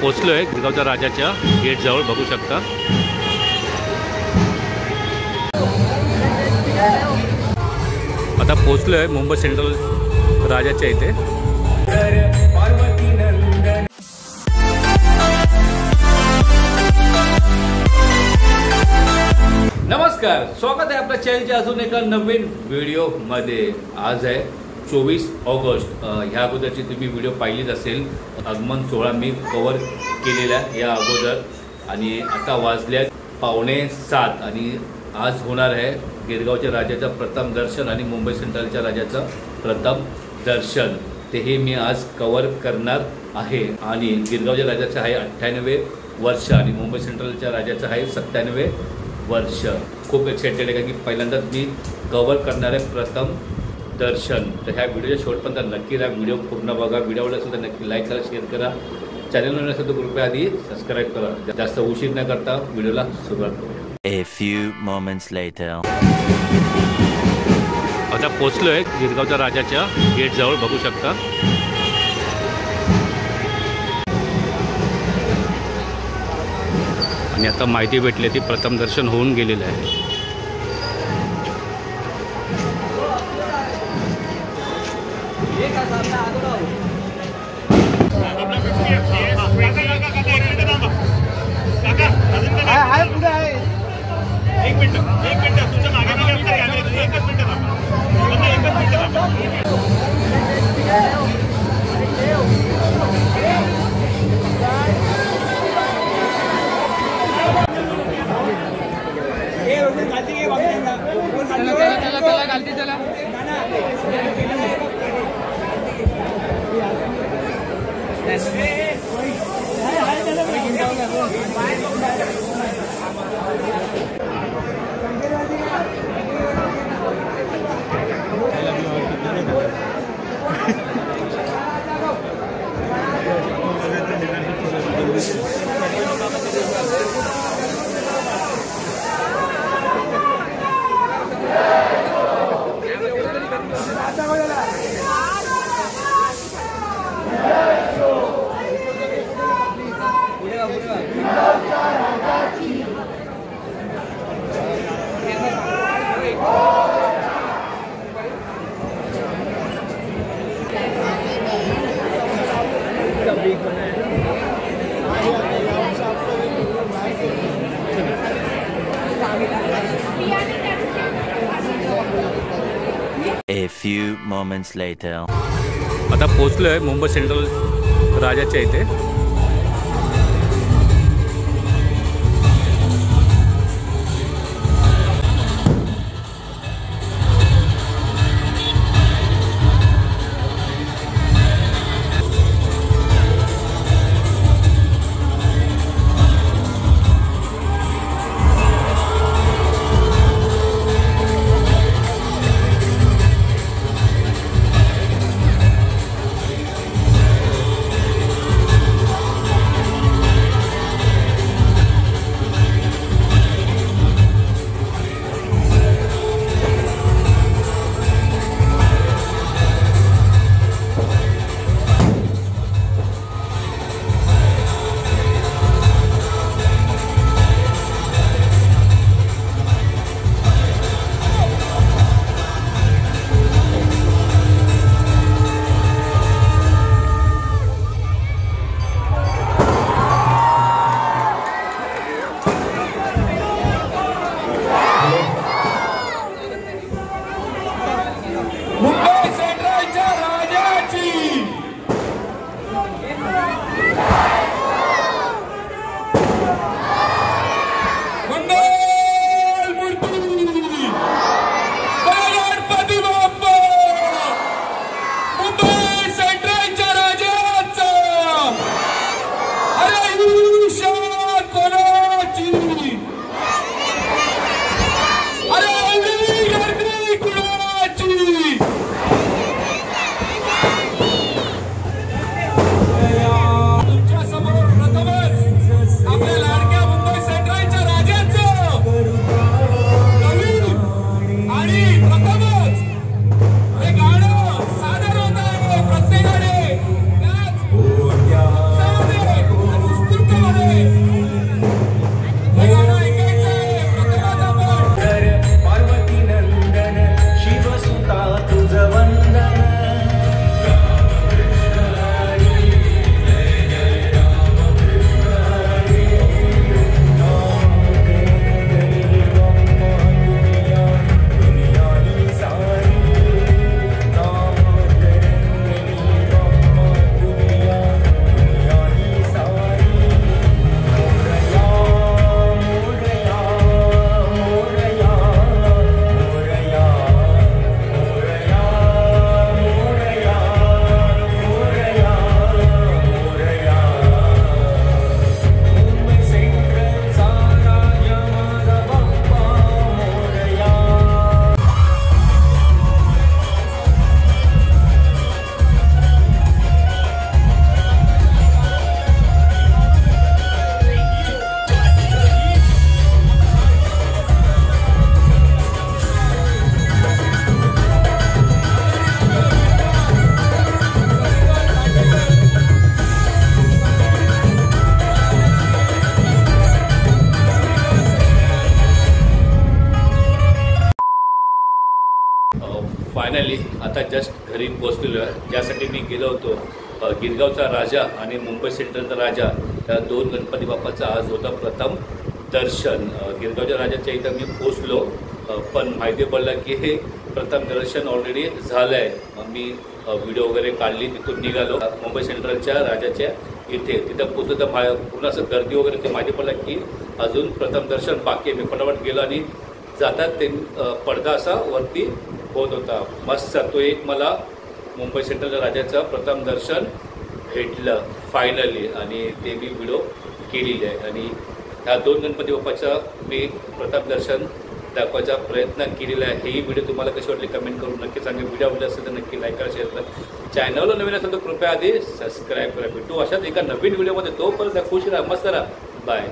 पोचलो आहे गिरगावच्या राजाच्या गेट जवळ, बघू शकता। आता पोचलो आहे मुंबई सेंट्रल राजाच्या इथे। नमस्कार, स्वागत आहे आपल्या चॅनलच्या अजून एका नवीन व्हिडिओमध्ये। आज आहे 24 ऑगस्ट। ह्या अगोदरची तुम्ही व्हिडिओ पाहिलीच असेल, आगमन सोहळा मी कव्हर केलेला या अगोदर। आणि आता वाजल्या 6:45 आणि आज होणार आहे गिरगावच्या राजाचं प्रथम दर्शन आणि मुंबई सेंट्रलच्या राजाचं प्रथम दर्शन। ते हे मी आज कव्हर करणार आहे। आणि गिरगावच्या राजाचं आहे 98 वर्ष आणि मुंबई सेंट्रलच्या राजाचं आहे 97 वर्ष। खूप एक्साइटेड आहे की पहिल्यांदाच मी कव्हर करणार आहे प्रथम दर्शन। तर ह्या व्हिडिओच्या शेवटपर्यंत नक्की राहा, व्हिडिओ पूर्ण बघा। व्हिडिओ आवडला असेल तर नक्की लाईक करा, शेअर करा। चॅनलवर नसेल तर कृपया आधी सबस्क्राईब करा। जास्त उशीर न करता व्हिडिओला सुरुवात करूया। A few moments later. आता पोचलो आहे गिरगावच्या राजाच्या गेट जवळ, बघू शकता। आणि आता माहिती भेटली ती प्रथम दर्शन होऊन गेलेलं आहे। एक मिनिट तुझ्या मागे नाही आपल्या कॅमेऱ्यात एकच मिनिट थांबा, एकच मिनिट थांबा। A few moments later. आता पोचलो आहे मुंबई सेंट्रल राजाच्या इथे। घरी पोहोचलेलो आहे, ज्यासाठी मी गेलो होतो गिरगावचा राजा आणि मुंबई सेंट्रलचा राजा या 2 गणपती बाप्पाचा आज होता प्रथम दर्शन. गिरगावच्या राजाच्या इथं मी पोचलो, पण माहिती पडलं की हे प्रथम दर्शन ऑलरेडी झालं आहे. मी व्हिडिओ वगैरे काढली, तिथून निघालो मुंबई सेंट्रलच्या राजाच्या इथे. तिथं पोचलं तर पूर्ण असं गर्दी वगैरे, ते माहिती पडलं की अजून प्रथम दर्शन बाकी आहे. मी फटाफट गेलो आणि जातात ते पडदा असा वरती होत होता. मस्त तो एक मला मुंबई सेंट्रलच्या राजाचं प्रथम दर्शन भेटलं फायनली, आणि ते मी व्हिडिओ केलेली आहे. आणि ह्या 2 गणपती बाप्पाचं मी प्रथम दर्शन दाखवायचा प्रयत्न केलेला आहे. ही व्हिडिओ तुम्हाला कशी वाटली कमेंट करून नक्की सांगा. व्हिडिओ आवडला असेल तर नक्की लाईक करा, शेअर करा. चॅनलला नवीन असेल तर कृपया आधी सबस्क्राईब करा. भेटू अशाच एका नवीन व्हिडिओमध्ये. तोपर्यंत खुश राहा, मस्त राहा. बाय.